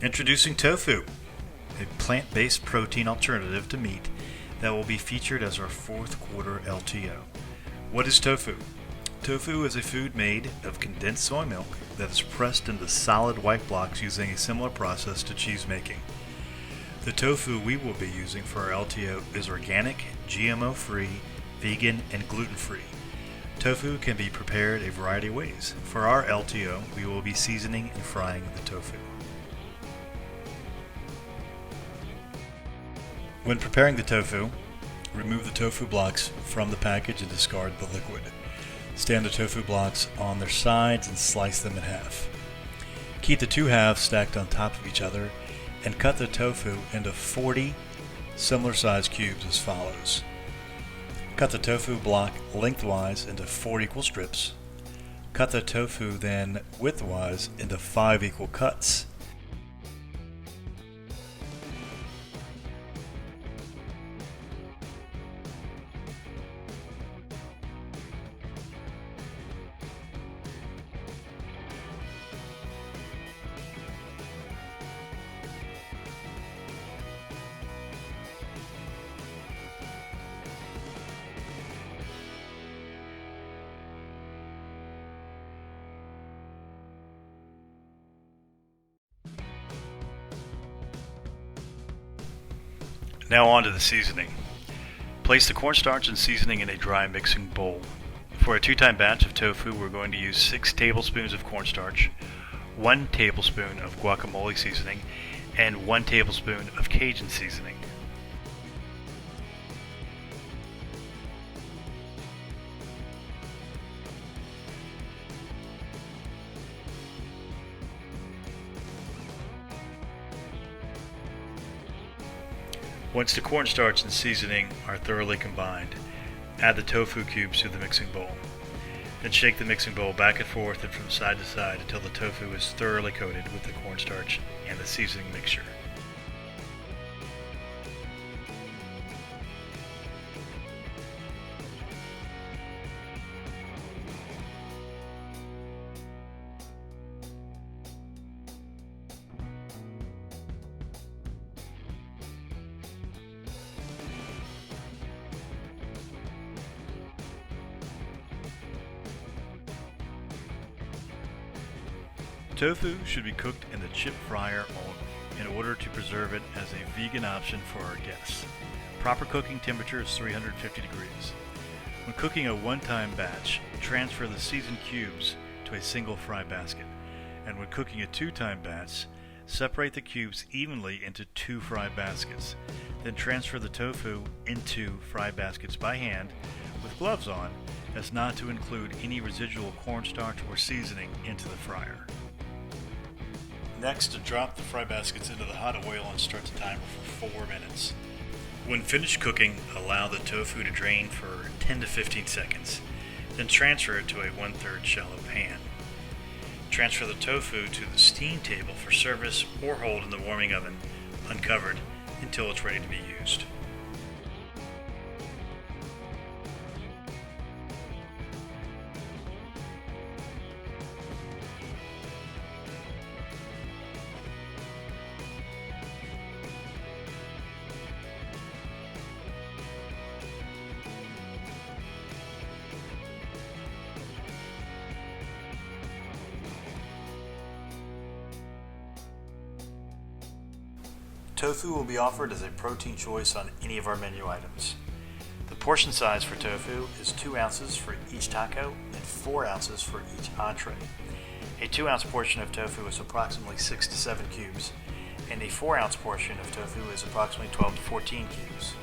Introducing tofu, a plant-based protein alternative to meat that will be featured as our fourth quarter LTO. What is tofu? Tofu is a food made of condensed soy milk that is pressed into solid white blocks using a similar process to cheese making. The tofu we will be using for our LTO is organic, GMO-free, vegan, and gluten-free. Tofu can be prepared a variety of ways. For our LTO, we will be seasoning and frying the tofu. When preparing the tofu, remove the tofu blocks from the package and discard the liquid. Stand the tofu blocks on their sides and slice them in half. Keep the two halves stacked on top of each other and cut the tofu into 40 similar sized cubes as follows. Cut the tofu block lengthwise into 4 equal strips. Cut the tofu then widthwise into 5 equal cuts. Now on to the seasoning. Place the cornstarch and seasoning in a dry mixing bowl. For a 2-time batch of tofu, we're going to use 6 tablespoons of cornstarch, 1 tablespoon of guacamole seasoning, and 1 tablespoon of Cajun seasoning. Once the cornstarch and seasoning are thoroughly combined, add the tofu cubes to the mixing bowl. Then shake the mixing bowl back and forth and from side to side until the tofu is thoroughly coated with the cornstarch and the seasoning mixture. Tofu should be cooked in the chip fryer only in order to preserve it as a vegan option for our guests. Proper cooking temperature is 350 degrees. When cooking a one-time batch, transfer the seasoned cubes to a single fry basket. And when cooking a 2-time batch, separate the cubes evenly into 2 fry baskets. Then transfer the tofu into fry baskets by hand with gloves on, as not to include any residual cornstarch or seasoning into the fryer. Next, drop the fry baskets into the hot oil and start the timer for 4 minutes. When finished cooking, allow the tofu to drain for 10 to 15 seconds. Then transfer it to a 1/3 shallow pan. Transfer the tofu to the steam table for service or hold in the warming oven uncovered until it's ready to be used. Tofu will be offered as a protein choice on any of our menu items. The portion size for tofu is 2 ounces for each taco and 4 ounces for each entree. A 2-ounce portion of tofu is approximately 6 to 7 cubes, and a 4-ounce portion of tofu is approximately 12 to 14 cubes.